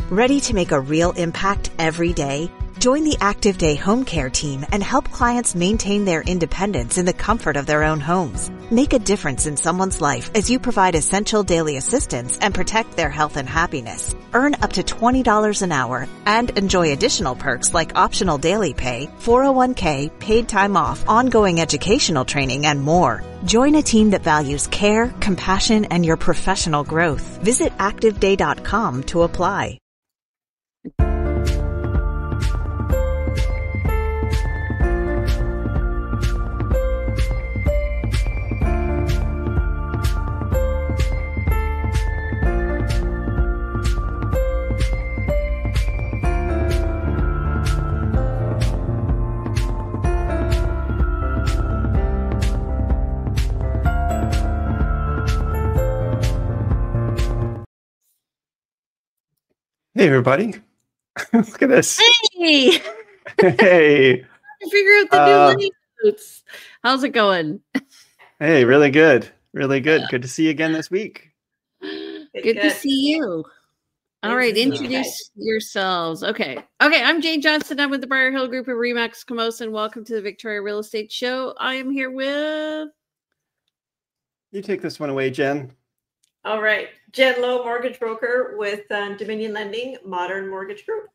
Ready to make a real impact every day? Join the Active Day Home Care team and help clients maintain their independence in the comfort of their own homes. Make a difference in someone's life as you provide essential daily assistance and protect their health and happiness. Earn up to $20 an hour and enjoy additional perks like optional daily pay, 401k, paid time off, ongoing educational training, and more. Join a team that values care, compassion, and your professional growth. Visit activeday.com to apply. Hey, everybody. Look at this. Hey. Hey. I figure out the new layouts. How's it going? Hey, really good. Really good. Good to see you again this week. Good to see you. All right, introduce yourselves. Okay, I'm Jane Johnston. I'm with the Briar Hill Group of Remax Camosun. Welcome to the Victoria Real Estate Show. I am here with... You take this one away, Jen. All right. Jen Lowe, mortgage broker with Dominion Lending, Modern Mortgage Group.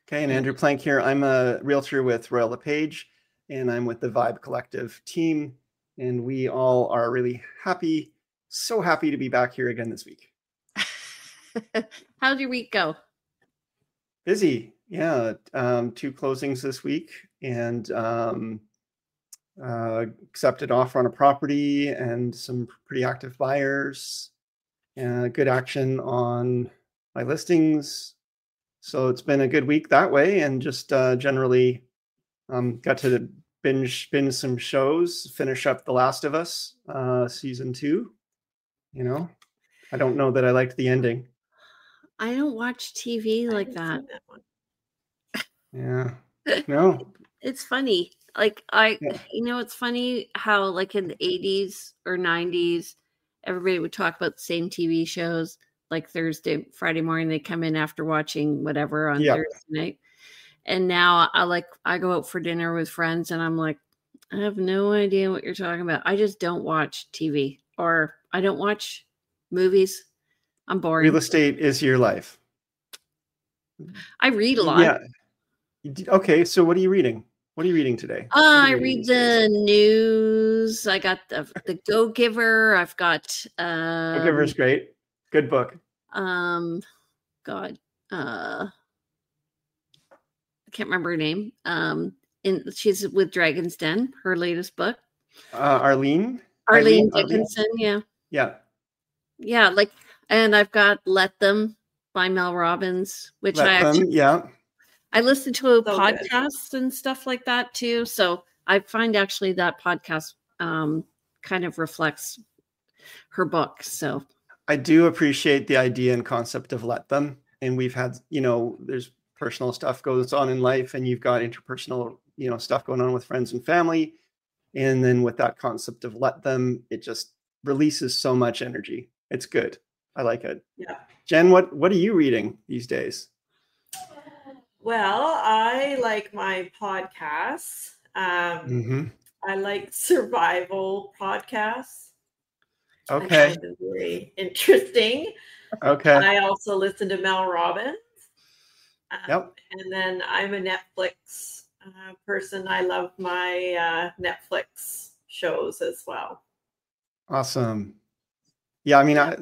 Okay, and Andrew Plank here. I'm a realtor with Royal LePage, and I'm with the Vibe Collective team. And we all are really happy, so happy to be back here again this week. How'd your week go? Busy. Yeah. 2 closings this week, and accepted offer on a property and some pretty active buyers, and good action on my listings. So it's been a good week that way, and just generally got to binge some shows, finish up The Last of Us season 2. You know, I don't know that I liked the ending. I don't watch TV like that. Yeah. No. It's funny. Like it's funny how like in the 80s or 90s, everybody would talk about the same TV shows. Like Friday morning, they come in after watching whatever on Thursday night. And now I go out for dinner with friends and I'm like, I have no idea what you're talking about. I just don't watch TV, or I don't watch movies. I'm boring. Real estate is your life. I read a lot. Yeah. Okay. So what are you reading? What are you reading today? I read the news. I got the Go Giver. I've got Go Giver's great. Good book. God. I can't remember her name. She's with Dragon's Den, her latest book. Arlene Dickinson, yeah. Yeah. Yeah, and I've got Let Them by Mel Robbins, which I listen to a podcast and stuff like that too. So I find actually that podcast kind of reflects her book. So I do appreciate the idea and concept of Let Them. And we've had, there's personal stuff goes on in life, and you've got interpersonal, stuff going on with friends and family. And then with that concept of Let Them, it just releases so much energy. It's good. I like it. Yeah. Jen, what are you reading these days? Well, I like my podcasts. I like survival podcasts. Okay. I find them very interesting. Okay. I also listen to Mel Robbins. Yep. And then I'm a Netflix person. I love my Netflix shows as well. Awesome. Yeah, I mean, I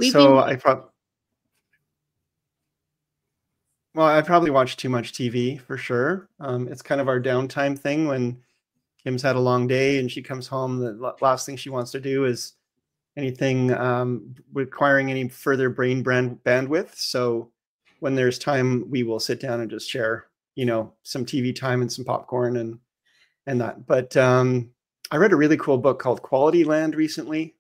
probably watch too much TV for sure. It's kind of our downtime thing when Kim's had a long day and she comes home. The last thing she wants to do is anything requiring any further brain bandwidth. So when there's time, we will sit down and just share, some TV time and some popcorn and that. But I read a really cool book called Quality Land recently,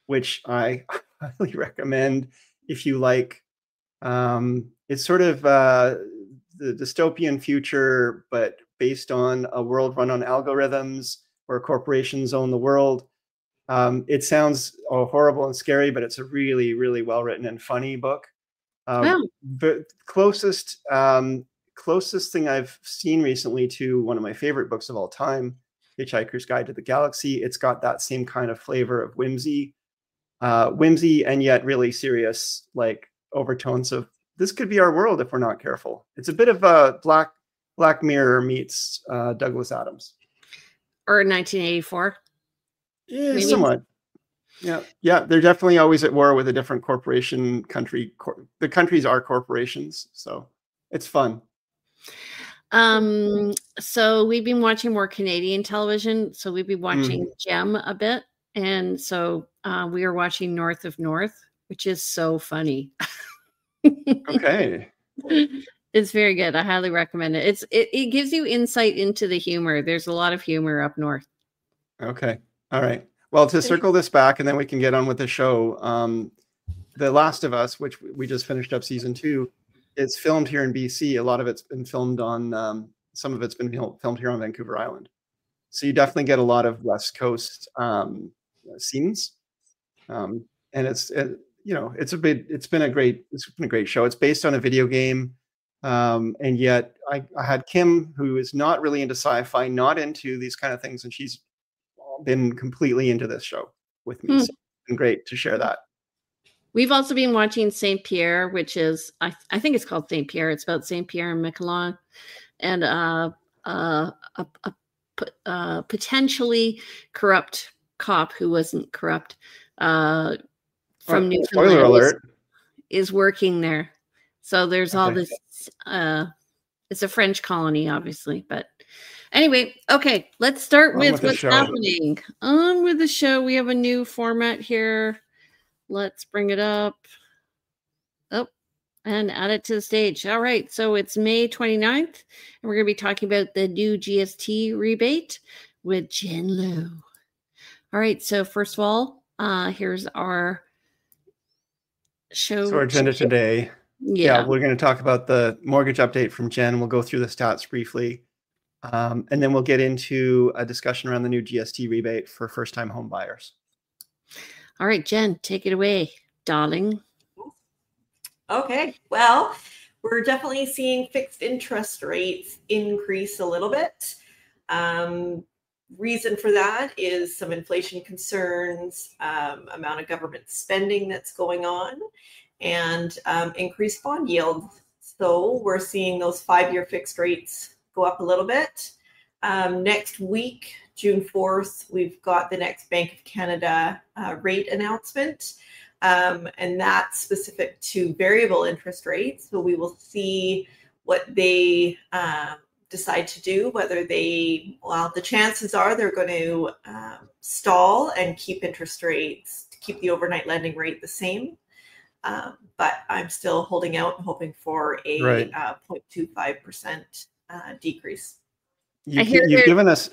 which I highly recommend if you like. It's sort of the dystopian future, but based on a world run on algorithms where corporations own the world. It sounds horrible and scary, but it's a really, really well-written and funny book. Oh. The closest thing I've seen recently to one of my favorite books of all time, Hitchhiker's Guide to the Galaxy. It's got that same kind of flavor of whimsy and yet really serious, like overtones of this could be our world if we're not careful. It's a bit of a Black Mirror meets Douglas Adams. Or 1984. Yeah, Maybe. somewhat. Yeah. They're definitely always at war with a different corporation country. The countries are corporations, so it's fun. So we've been watching more Canadian television. So we've been watching Gem a bit, and so we are watching North of North, which is so funny. Okay. It's very good. I highly recommend it. It gives you insight into the humor. There's a lot of humor up north. Okay. All right. Well, to circle this back, and then we can get on with the show. The Last of Us, which we just finished up season 2, is filmed here in BC. A lot of it's been filmed on, some of it's been filmed here on Vancouver Island. So you definitely get a lot of West Coast scenes, and it's been a great show. It's based on a video game, and yet I had Kim, who is not really into sci-fi, not into these kind of things, and she's been completely into this show with me. So it's been great to share that. We've also been watching St. Pierre, which is, I think it's called St. Pierre. It's about St. Pierre and Miquelon, and a potentially corrupt cop who wasn't corrupt from Newfoundland. Spoiler alert. Is working there. So there's all this, it's a French colony, obviously, but anyway, okay, let's start with what's happening. On with the show. We have a new format here. Let's bring it up. Oh, and add it to the stage. All right, so it's May 29th, and we're going to be talking about the new GST rebate with Jen Lowe. All right, so first of all, here's our show. So our agenda today. Yeah, we're going to talk about the mortgage update from Jen. We'll go through the stats briefly. And then we'll get into a discussion around the new GST rebate for first-time home buyers. All right, Jen, take it away, darling. Okay, well, we're definitely seeing fixed interest rates increase a little bit. Reason for that is some inflation concerns, amount of government spending that's going on, and increased bond yield. So we're seeing those 5-year fixed rates go up a little bit. Next week, June 4th, we've got the next Bank of Canada rate announcement, and that's specific to variable interest rates. So we will see what they decide to do, whether the chances are they're going to stall and keep interest rates, to keep the overnight lending rate the same. But I'm still holding out and hoping for a 0.25% decrease. You've given us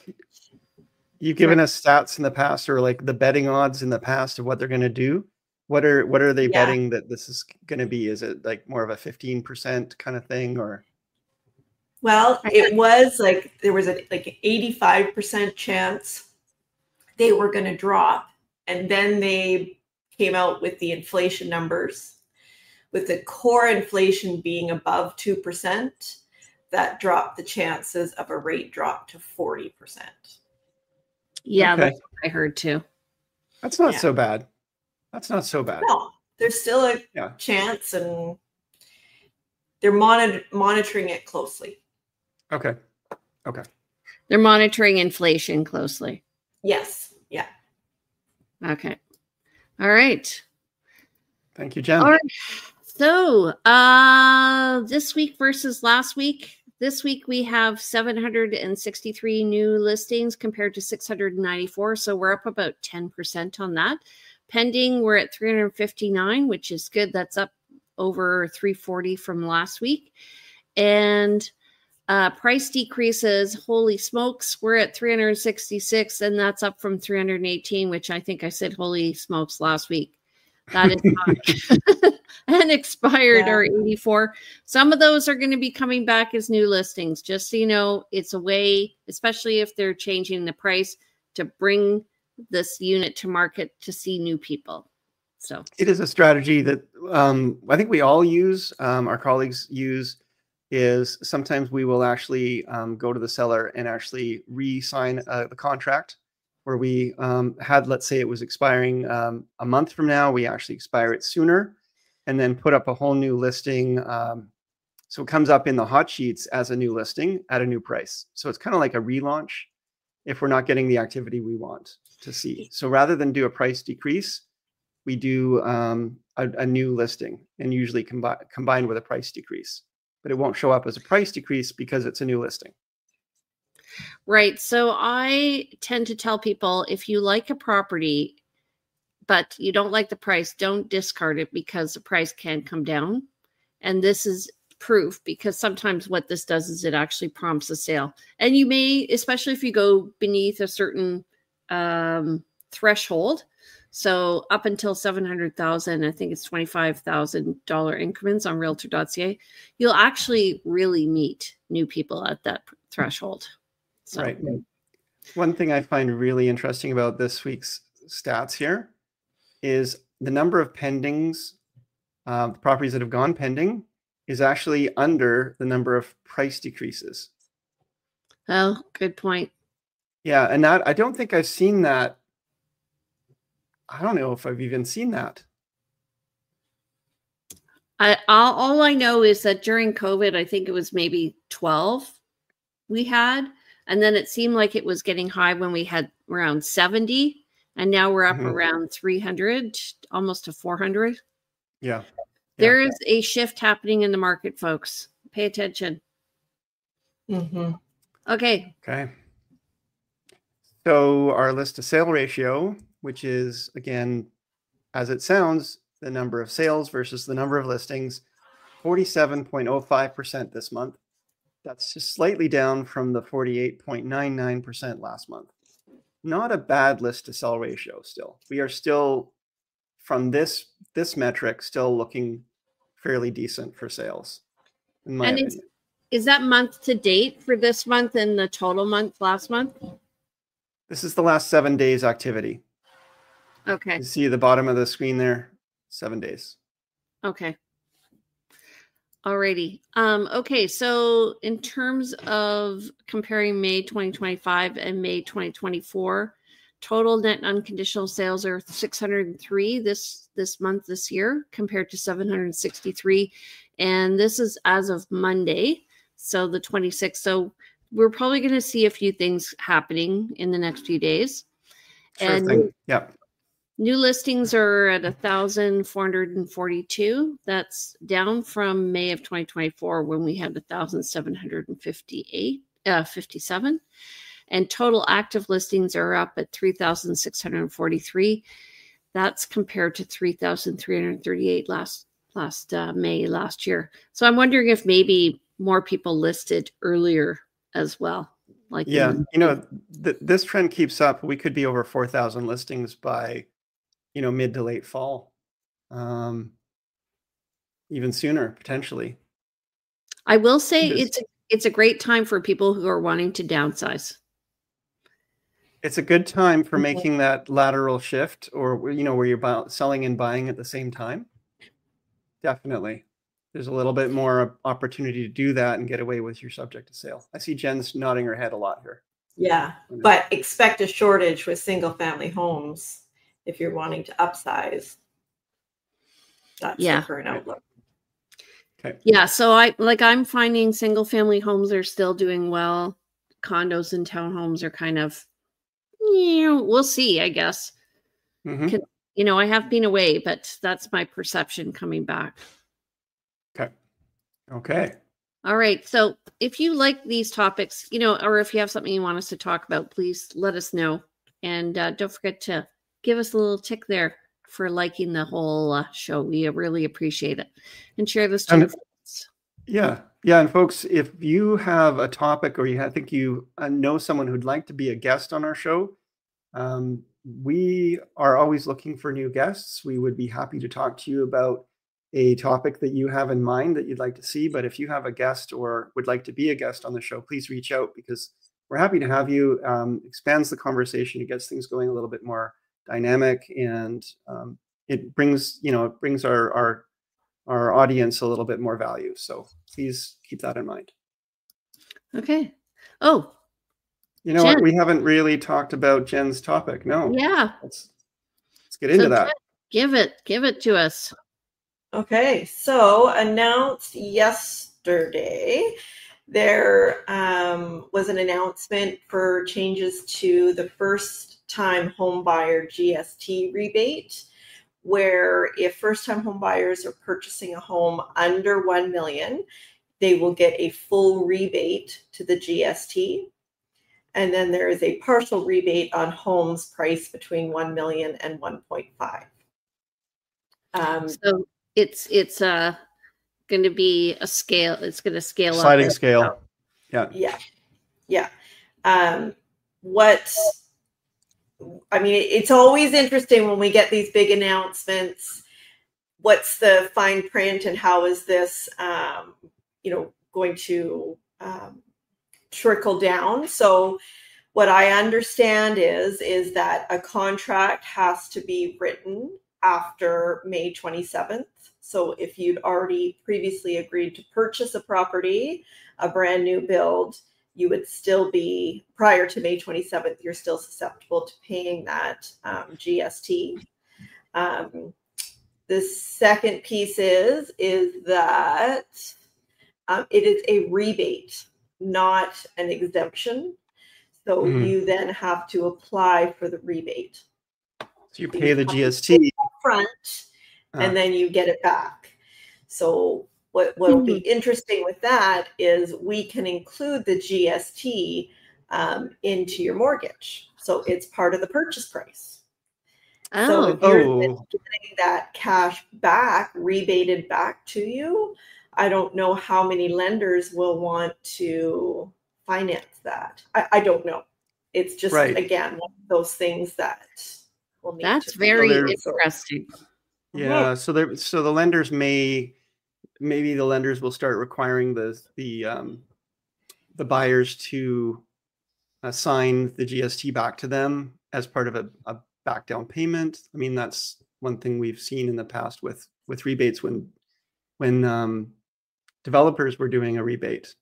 stats in the past, or like the betting odds in the past of what they're going to do. What are they betting that this is going to be? Is it like more of a 15% kind of thing, or? Well, it was like there was an 85% chance they were going to drop, and then they came out with the inflation numbers, with the core inflation being above 2%. That dropped the chances of a rate drop to 40%. Yeah, okay. That's what I heard too. That's not so bad. That's not so bad. No, there's still a chance, and they're monitoring it closely. Okay. They're monitoring inflation closely. Yes. Yeah. Okay. All right. Thank you, Jen. All right. So this week versus last week. This week we have 763 new listings compared to 694. So we're up about 10% on that. Pending, we're at 359, which is good. That's up over 340 from last week. And price decreases, holy smokes, we're at 366, and that's up from 318, which I think I said holy smokes last week. That is high. And expired are 84. Some of those are going to be coming back as new listings. Just so you know, it's a way, especially if they're changing the price, to bring this unit to market to see new people. So it is a strategy that I think we all use, our colleagues use, is sometimes we will actually go to the seller and actually re-sign the contract where we had, let's say it was expiring a month from now, we actually expire it sooner and then put up a whole new listing. So it comes up in the hot sheets as a new listing at a new price. So it's kind of like a relaunch if we're not getting the activity we want to see. So rather than do a price decrease, we do a new listing and usually combined with a price decrease. But it won't show up as a price decrease because it's a new listing. Right. So I tend to tell people, if you like a property, but you don't like the price, don't discard it because the price can come down. And this is proof, because sometimes what this does is it actually prompts a sale. And you may, especially if you go beneath a certain threshold. So up until 700,000, I think it's $25,000 increments on realtor.ca, you'll actually really meet new people at that threshold. So. Right. One thing I find really interesting about this week's stats here is the number of pendings, properties that have gone pending, is actually under the number of price decreases. Oh, good point. Yeah, and that I don't think I've seen that. I don't know if I've even seen that. All I know is that during COVID, I think it was maybe 12 we had, and then it seemed like it was getting high when we had around 70, and now we're up around 300, almost to 400. Yeah. There is a shift happening in the market, folks. Pay attention. Okay. So our list to sale ratio, which is, again, as it sounds, the number of sales versus the number of listings, 47.05% this month. That's just slightly down from the 48.99% last month. Not a bad list to sell ratio still. We are still, from this metric, still looking fairly decent for sales, in my opinion. Is that month to date for this month and the total month last month? This is the last 7 days activity. Okay. You see the bottom of the screen there, 7 days. Okay. Alrighty. Okay, so in terms of comparing May 2025 and May 2024, total net unconditional sales are 603 this month, this year, compared to 763. And this is as of Monday, so the 26th. So we're probably going to see a few things happening in the next few days. Sure thing. Yeah. New listings are at 1,442. That's down from May of 2024 when we had 1,757. And total active listings are up at 3,643. That's compared to 3,338 last May last year. So I'm wondering if maybe more people listed earlier as well. Like this trend keeps up. We could be over 4,000 listings by mid to late fall, even sooner potentially. I will say it's a great time for people who are wanting to downsize. It's a good time for making that lateral shift, or where you're selling and buying at the same time. Definitely, there's a little bit more opportunity to do that and get away with your subject to sale. I see Jen's nodding her head a lot here. Yeah, but expect a shortage with single family homes if you're wanting to upsize. That's the current outlook. Okay. Yeah, so I'm finding single family homes are still doing well. Condos and townhomes are kind of, we'll see, I guess. I have been away, but that's my perception coming back. Okay. All right. So if you like these topics, or if you have something you want us to talk about, please let us know. And don't forget to give us a little tick there for liking the whole show. We really appreciate it. And share this to your friends. Yeah. And folks, if you have a topic or you think you know someone who'd like to be a guest on our show, we are always looking for new guests. We would be happy to talk to you about a topic that you have in mind that you'd like to see. But if you have a guest or would like to be a guest on the show, please reach out, because we're happy to have you. Expands the conversation. It gets things going a little bit more dynamic, and it brings, it brings our audience a little bit more value. So please keep that in mind. Okay. Oh, you know Jen. what? We haven't really talked about Jen's topic. No. Yeah. Let's get into that. Jen, give it to us. Okay. So announced yesterday, there was an announcement for changes to the first-time homebuyer GST rebate, where if first-time homebuyers are purchasing a home under $1 million, they will get a full rebate to the GST. And then there is a partial rebate on homes priced between $1 million and $1.5 million. So it's going to be a scale. It's going to scale sliding up. Scale. Yeah. It's always interesting when we get these big announcements. What's the fine print and how is this, going to trickle down? So what I understand is that a contract has to be written after May 27th. So if you'd already previously agreed to purchase a property, a brand new build, you would still be, prior to May 27th, you're still susceptible to paying that GST. The second piece is that it is a rebate, not an exemption. So you then have to apply for the rebate. So you pay the GST front, and then you get it back. So what will be interesting with that is we can include the GST into your mortgage. So it's part of the purchase price. So if you're getting that cash back, rebated back to you, I don't know how many lenders will want to finance that. I don't know. It's just, again, one of those things that will need That's very interesting. Yeah. So the lenders maybe the lenders will start requiring the buyers to assign the GST back to them as part of a back down payment. I mean, that's one thing we've seen in the past with rebates when developers were doing a rebate.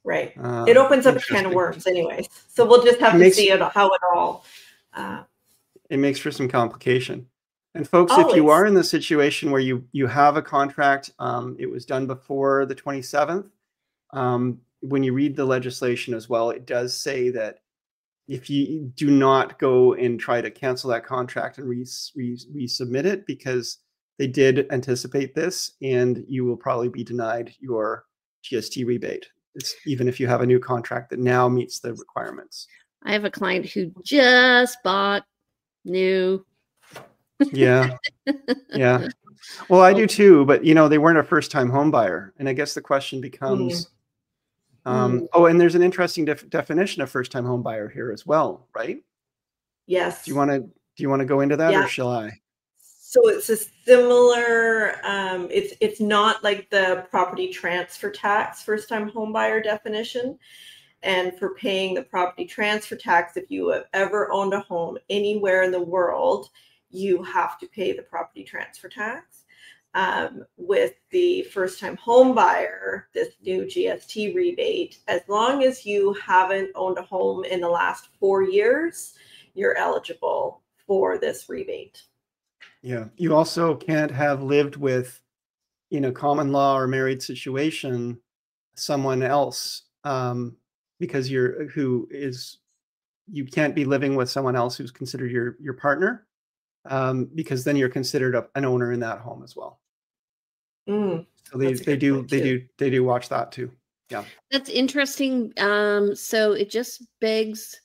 Right. It opens up a can of worms anyways. So we'll just have to see how it all. It makes for some complication. And folks, if you are in the situation where you have a contract, it was done before the 27th, when you read the legislation as well, it does say that if you do not go and try to cancel that contract and resubmit it, because they did anticipate this, and you will probably be denied your GST rebate. Even if you have a new contract that now meets the requirements. I have a client who just bought new. Yeah. Well, I do too, but they weren't a first-time home buyer. And I guess the question becomes, and there's an interesting definition of first-time home buyer here as well, right? Yes. Do you want to go into that, or shall I? So it's a similar, it's not like the property transfer tax first-time home buyer definition. And for paying the property transfer tax, if you have ever owned a home anywhere in the world, you have to pay the property transfer tax. With the first-time home buyer, this new GST rebate, as long as you haven't owned a home in the last 4 years, you're eligible for this rebate. Yeah. You also can't have lived with, in a common law or married situation, someone else, because you can't be living with someone else who's considered your partner, because then you're considered an owner in that home as well. So they do watch that too. Yeah. That's interesting. So it just begs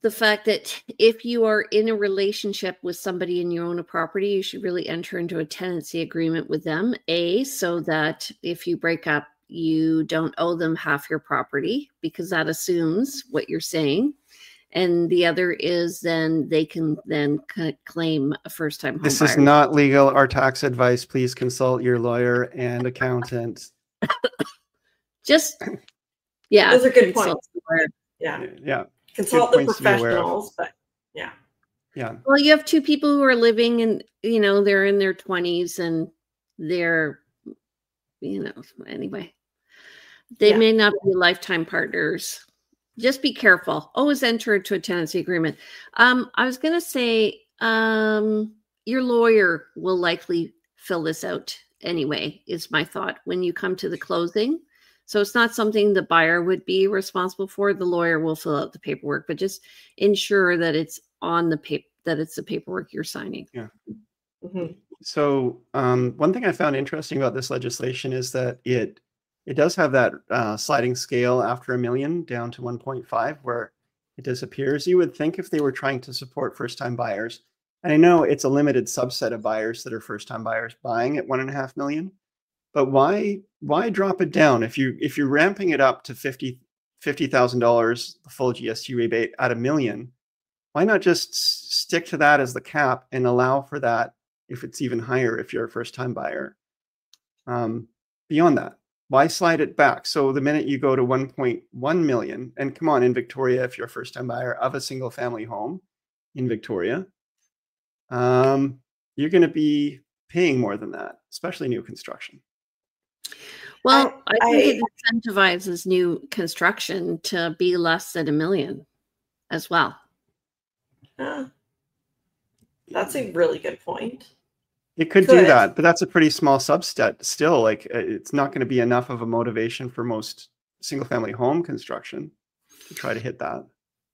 the fact that if you are in a relationship with somebody and you own a property, you should really enter into a tenancy agreement with them, so that if you break up, you don't owe them half your property, because that assumes what you're saying. And the other is then they can then claim a first-time home This buyer. is not legal or tax advice. Please consult your lawyer and accountant. Those are good points. Yeah. Yeah. Consult the professionals, but yeah. Yeah. Well, you have two people who are living in, they're in their 20s and they're, anyway, they may not be lifetime partners. Just be careful. Always enter into a tenancy agreement. I was going to say, your lawyer will likely fill this out anyway, is my thought, when you come to the closing. So it's not something the buyer would be responsible for. The lawyer will fill out the paperwork, but just ensure that it's on the paper, that it's the paperwork you're signing. Yeah. Mm-hmm. So one thing I found interesting about this legislation is that it does have that sliding scale after $1 million down to 1.5, where it disappears. You would think if they were trying to support first-time buyers, and I know it's a limited subset of buyers that are first-time buyers buying at $1.5 million, but why drop it down if you're ramping it up to $50,000, the full GST rebate at $1 million? Why not just stick to that as the cap and allow for that if it's even higher if you're a first-time buyer? Beyond that, why slide it back? So the minute you go to 1.1 million, and come on, in Victoria, if you're a first-time buyer of a single-family home in Victoria, you're going to be paying more than that, especially new construction. Well, I think it incentivizes new construction to be less than $1 million as well. That's a really good point. It could do that, but that's a pretty small subset still. Like, it's not going to be enough of a motivation for most single-family home construction to try to hit that.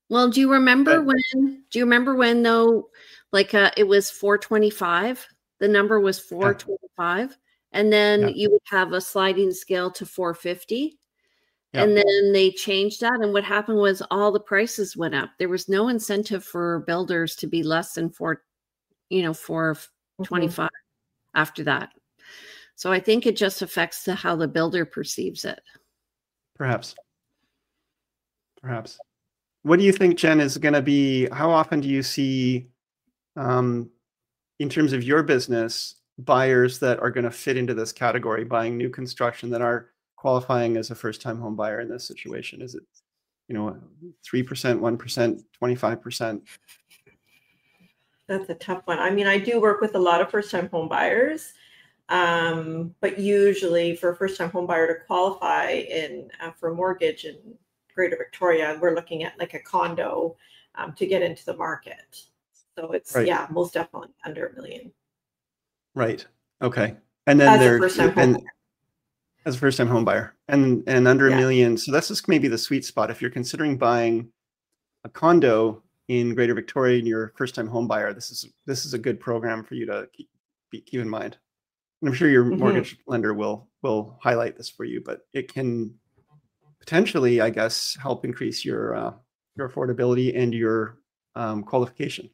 Well, do you remember when though, like it was 425? The number was 425, and then you would have a sliding scale to 450. Yeah. And then they changed that. And what happened was all the prices went up. There was no incentive for builders to be less than 425 after that. So I think it just affects how the builder perceives it. Perhaps. What do you think, Jen, is going to be, how often do you see, in terms of your business, buyers that are going to fit into this category, buying new construction, that are qualifying as a first-time home buyer in this situation? Is it, 3%, 1%, 25%? That's a tough one. I mean, I do work with a lot of first-time home buyers, but usually for a first-time home buyer to qualify for a mortgage in Greater Victoria, we're looking at like a condo to get into the market. So it's most definitely under $1 million. Right. Okay. And then as a first-time home buyer, and under $1 million. So that's just maybe the sweet spot. If you're considering buying a condo in Greater Victoria and you're a first-time home buyer, this is a good program for you to keep in mind. And I'm sure your mortgage lender will highlight this for you, but it can potentially, I guess, help increase your affordability and your qualification.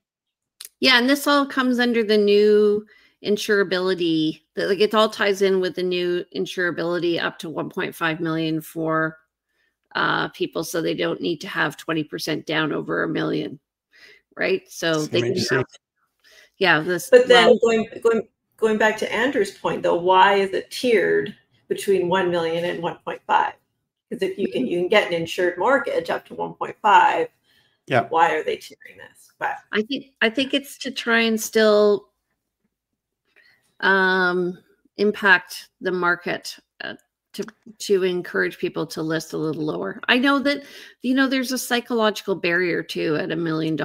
Yeah, and this all comes under the new insurability. Like, it all ties in with the new insurability up to 1.5 million for people, so they don't need to have 20% down over $1 million, right? So they can going back to Andrew's point, though, why is it tiered between 1 million and 1.5? Because if you can get an insured mortgage up to 1.5, why are they tiering this? But I think it's to try and still impact the market, to encourage people to list a little lower. I know that there's a psychological barrier too at $1 million.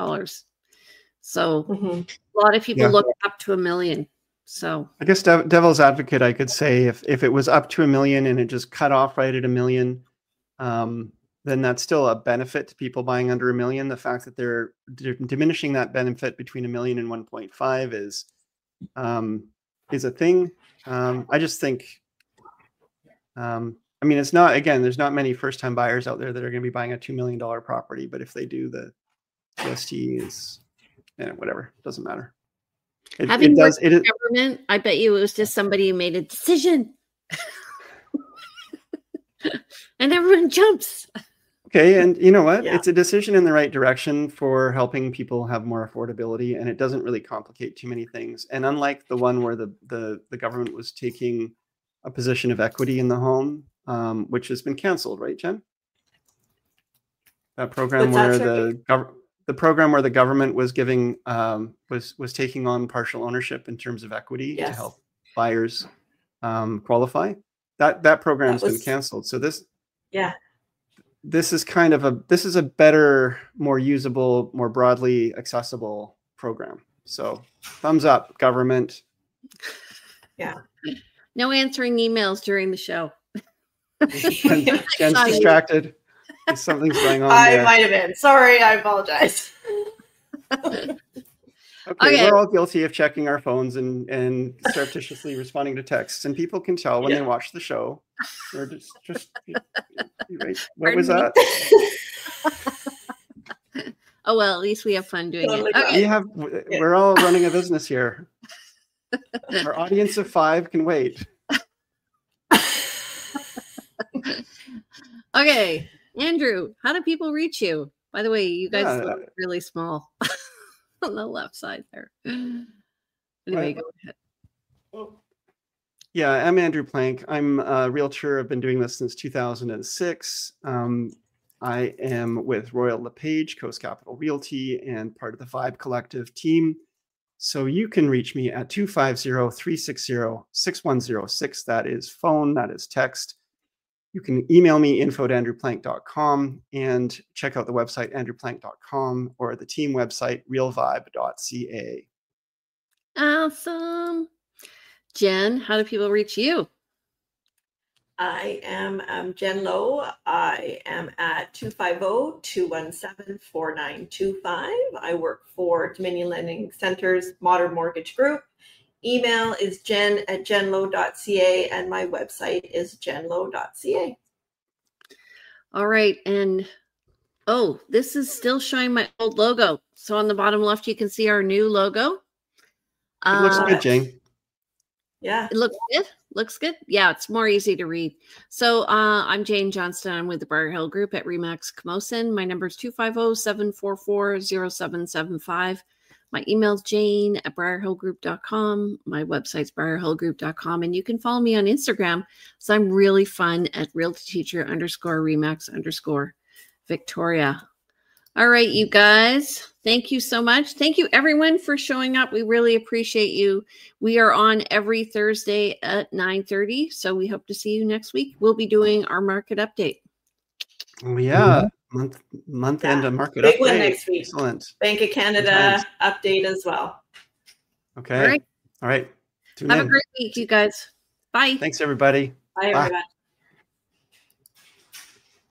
So a lot of people look up to $1 million. So I guess devil's advocate, I could say if it was up to $1 million and it just cut off right at $1 million, then that's still a benefit to people buying under $1 million. The fact that they're diminishing that benefit between $1 million and 1.5 is a thing. I just think, it's not, again, there's not many first-time buyers out there that are going to be buying a $2 million property, but if they do, the GST is, whatever, doesn't matter. Having worked in government, I bet you it was just somebody who made a decision. And everyone jumps. Okay, and you know what? Yeah. It's a decision in the right direction for helping people have more affordability, and it doesn't really complicate too many things. And unlike the one where the government was taking a position of equity in the home, which has been canceled, right, Jen? That program where the the program where the government was giving was taking on partial ownership in terms of equity to help buyers qualify. That program's been canceled. So this is kind of a better, more usable, more broadly accessible program. So thumbs up, government. Yeah. No answering emails during the show. Jen's distracted. Something's going on. I might have been. Sorry, I apologize. Okay, we're all guilty of checking our phones and surreptitiously responding to texts, and people can tell when they watch the show. We're just right. What was that? Oh well, at least we have fun doing it. Okay. We're all running a business here. Our audience of 5 can wait. Okay, Andrew, how do people reach you? By the way, you guys look really small on the left side there. Anyway, go ahead. Yeah, I'm Andrew Plank. I'm a realtor. I've been doing this since 2006. I am with Royal LePage, Coast Capital Realty, and part of the Vibe Collective team. So you can reach me at 250-360-6106. That is phone, that is text. You can email me info@andrewplank.com and check out the website andrewplank.com or the team website realvibe.ca. Awesome. Jen, how do people reach you? I am Jen Lowe. I am at 250-217-4925. I work for Dominion Lending Center's Modern Mortgage Group. Email is jen@jenlowe.ca, and my website is jenlowe.ca. All right. And this is still showing my old logo. So on the bottom left, you can see our new logo. It looks good, Jane. Yeah. It looks good. Looks good. Yeah, it's more easy to read. So I'm Jane Johnston. I'm with the Briar Hill Group at RE/MAX Camosun. My number is 250-744-0775. My email is jane@briarhillgroup.com. My website's briarhillgroup.com. And you can follow me on Instagram. So I'm really fun at realtyteacher_RE/MAX_Victoria. All right, you guys. Thank you so much. Thank you, everyone, for showing up. We really appreciate you. We are on every Thursday at 9:30. So we hope to see you next week. We'll be doing our market update. Oh, yeah. Month end of market big update. One next week. Excellent. Bank of Canada update as well. Okay. All right. Have a great week, you guys. Bye. Thanks, everybody. Bye, everybody.